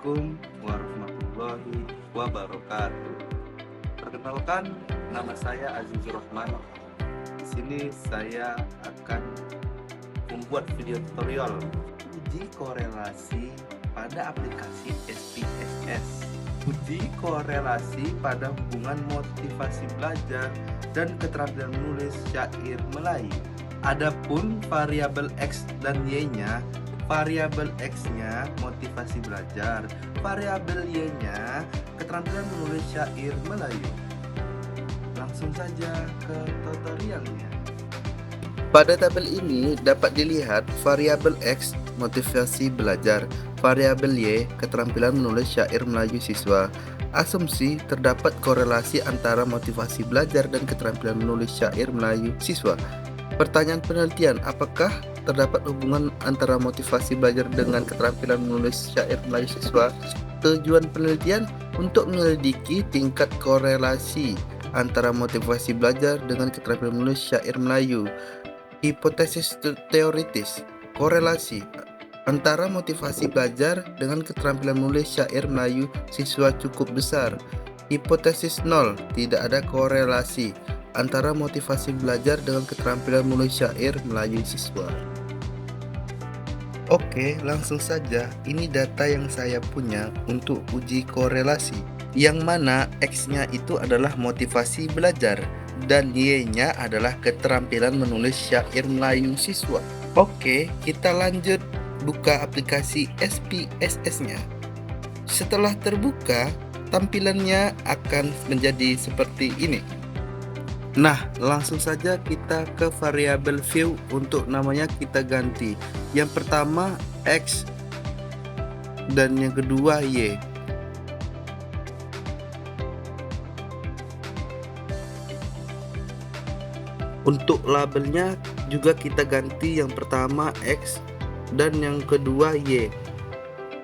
Assalamualaikum warahmatullahi wabarakatuh. Perkenalkan, nama saya Azizur Rahman. Di sini saya akan membuat video tutorial uji korelasi pada aplikasi SPSS. Uji korelasi pada hubungan motivasi belajar dan keterampilan menulis syair Melayu. Adapun variabel X dan Y-nya, variabel X-nya motivasi belajar, variabel Y-nya keterampilan menulis syair Melayu. Langsung saja ke tutorialnya. Pada tabel ini dapat dilihat variabel X motivasi belajar, variabel Y keterampilan menulis syair Melayu siswa. Asumsi terdapat korelasi antara motivasi belajar dan keterampilan menulis syair Melayu siswa. Pertanyaan penelitian, apakah terdapat hubungan antara motivasi belajar dengan keterampilan menulis syair Melayu siswa? Tujuan penelitian untuk menyelidiki tingkat korelasi antara motivasi belajar dengan keterampilan menulis syair Melayu. Hipotesis teoritis, korelasi antara motivasi belajar dengan keterampilan menulis syair Melayu siswa cukup besar. Hipotesis nol, tidak ada korelasi antara motivasi belajar dengan keterampilan menulis syair Melayu siswa. Oke, langsung saja. Ini data yang saya punya untuk uji korelasi, yang mana X-nya itu adalah motivasi belajar dan Y-nya adalah keterampilan menulis syair Melayu siswa. Oke, kita lanjut buka aplikasi SPSS-nya. Setelah terbuka, tampilannya akan menjadi seperti ini. Nah, langsung saja kita ke variabel view. Untuk namanya kita ganti. Yang pertama X dan yang kedua Y. Untuk labelnya juga kita ganti, yang pertama X dan yang kedua Y.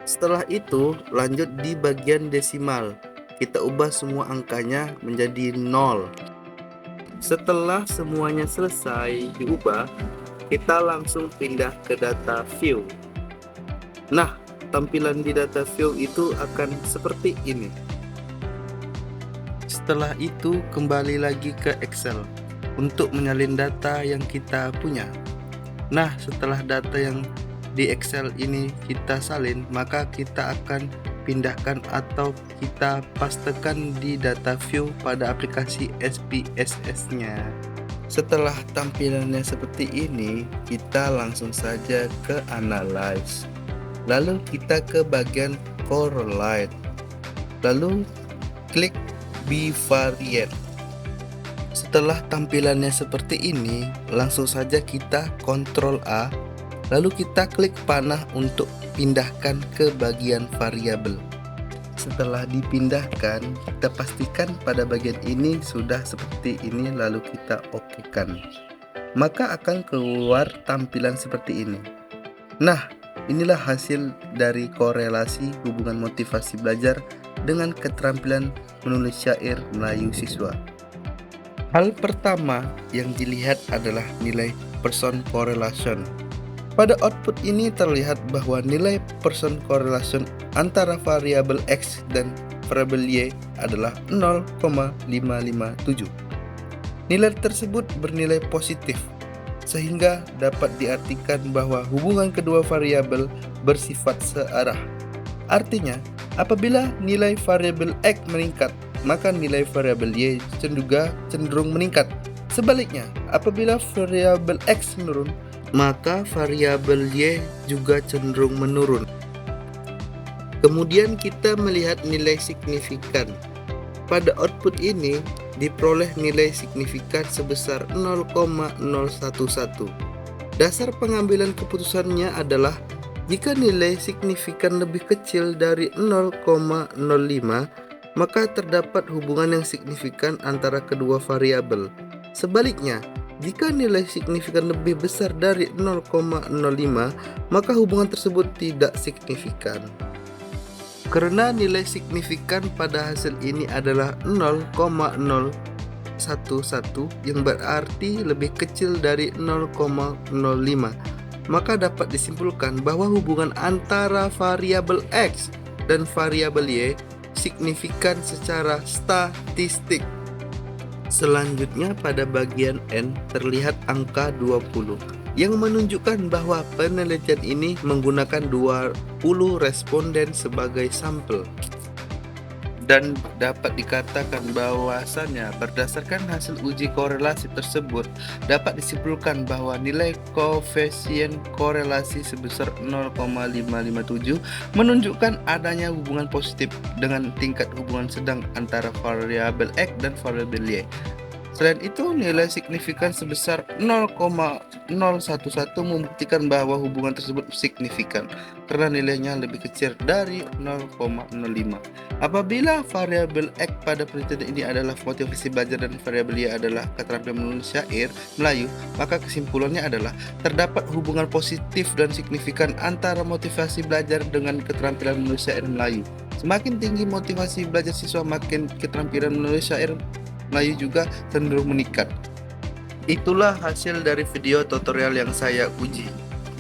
Setelah itu lanjut di bagian desimal. Kita ubah semua angkanya menjadi 0. Setelah semuanya selesai diubah, kita langsung pindah ke data view. Nah, tampilan di data view itu akan seperti ini. Setelah itu kembali lagi ke Excel untuk menyalin data yang kita punya. Nah, setelah data yang di Excel ini kita salin, maka kita akan pindahkan atau kita pastekan di data view pada aplikasi SPSS-nya. Setelah tampilannya seperti ini, kita langsung saja ke analyze. Lalu kita ke bagian correlate. Lalu klik bivariate. Setelah tampilannya seperti ini, langsung saja kita Ctrl A. Lalu kita klik panah untuk pindahkan ke bagian variabel. Setelah dipindahkan, kita pastikan pada bagian ini sudah seperti ini, lalu kita okekan. Maka akan keluar tampilan seperti ini. Nah, inilah hasil dari korelasi hubungan motivasi belajar dengan keterampilan menulis syair Melayu siswa. Hal pertama yang dilihat adalah nilai person correlation. Pada output ini terlihat bahwa nilai person correlation antara variabel X dan variabel Y adalah 0,557. Nilai tersebut bernilai positif, sehingga dapat diartikan bahwa hubungan kedua variabel bersifat searah. Artinya, apabila nilai variabel X meningkat, maka nilai variabel Y juga cenderung meningkat. Sebaliknya, apabila variabel X menurun, maka variabel Y juga cenderung menurun. Kemudian kita melihat nilai signifikan. Pada output ini diperoleh nilai signifikan sebesar 0,011. Dasar pengambilan keputusannya adalah jika nilai signifikan lebih kecil dari 0,05, maka terdapat hubungan yang signifikan antara kedua variabel. Sebaliknya, jika nilai signifikan lebih besar dari 0,05, maka hubungan tersebut tidak signifikan. Karena nilai signifikan pada hasil ini adalah 0,011, yang berarti lebih kecil dari 0,05, maka dapat disimpulkan bahwa hubungan antara variabel X dan variabel Y signifikan secara statistik. Selanjutnya pada bagian N terlihat angka 20 yang menunjukkan bahwa penelitian ini menggunakan 20 responden sebagai sampel. Dan dapat dikatakan bahwasannya berdasarkan hasil uji korelasi tersebut dapat disimpulkan bahwa nilai koefisien korelasi sebesar 0,557 menunjukkan adanya hubungan positif dengan tingkat hubungan sedang antara variabel X dan variabel Y. Selain itu, nilai signifikan sebesar 0,011 membuktikan bahwa hubungan tersebut signifikan karena nilainya lebih kecil dari 0,05. Apabila variabel X pada penelitian ini adalah motivasi belajar dan variabel Y adalah keterampilan menulis syair Melayu, maka kesimpulannya adalah terdapat hubungan positif dan signifikan antara motivasi belajar dengan keterampilan menulis syair Melayu. Semakin tinggi motivasi belajar siswa, makin keterampilan menulis syair Melayu juga cenderung meningkat. Itulah hasil dari video tutorial yang saya uji.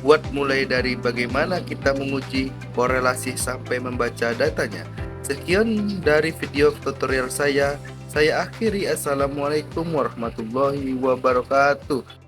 Buat mulai dari bagaimana kita menguji korelasi sampai membaca datanya. Sekian dari video tutorial saya akhiri. Assalamualaikum warahmatullahi wabarakatuh.